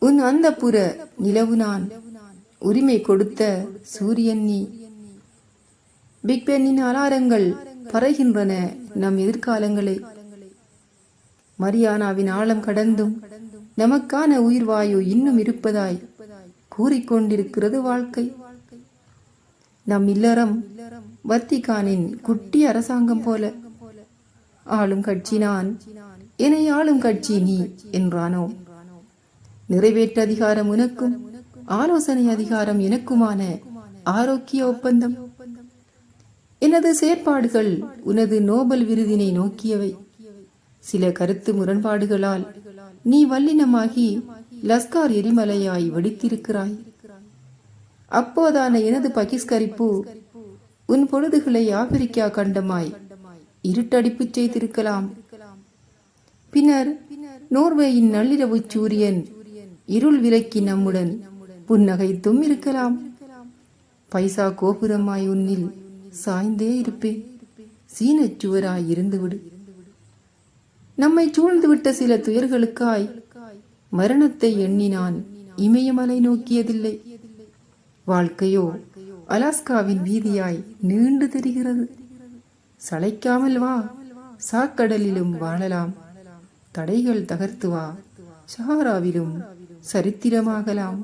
உன் அந்தப்புற நிலவு நான், உரிமை கொடுத்த சூரியன் நீ. பிக் பென்னின் அலாரங்கள் பறைகின்றன நம் எதிர்காலங்களை. மரியானாவின் ஆழம் கடந்தும் நமக்கான உயிர்வாயு இன்னும் இருப்பதாய் கூறிக்கொண்டிருக்கிறது வாழ்க்கை. நம் இல்லறம் வத்திக்கானின் குட்டி அரசாங்கம் போல. ஆளும் கட்சி நான், என்னை ஆளும் கட்சி நீ என்றானோ. நிறைவேற்ற அதிகாரம் உனக்கும், ஆலோசனை அதிகாரம் எனக்குமான ஆரோக்கிய ஒப்பந்தம். எனது செயற்பாடுகள் உனது நோபல் விருதினை நோக்கியவை. சில கருத்து முரண்பாடுகளால் நீ வல்லினமாகி லஸ்கார் எரிமலையாய் வெடித்திருக்கிறாய். அப்போதான எனது பகிஷ்கரிப்பு உன் பொழுதுகளை ஆப்பிரிக்கா கண்டமாய் இருட்டடிப்பு செய்திருக்கலாம். பின்னர் நோர்வேயின் நள்ளிரவு சூரியன் இருள் விலக்கி நம்முடன் புன்னகைத்தும் இருக்கலாம். பைசா கோபுரமாய் உன்னில் சாய்ந்தே இருப்பேன். சீனச் சுவராய் இருந்துவிடு. நம்மை சூழ்ந்துவிட்ட சில துயர்களுக்காய் மரணத்தை எண்ணி நான் இமயமலை நோக்கியதில்லை. வாழ்க்கையோ அலாஸ்காவின் வீதியாய் நீண்டு தெரிகிறது. சளைக்காமல் வா, சாக்கடலிலும் வாழலாம். தடைகள் தகர்த்து வா, சஹாராவிலும் சரித்திரமாகலாம்.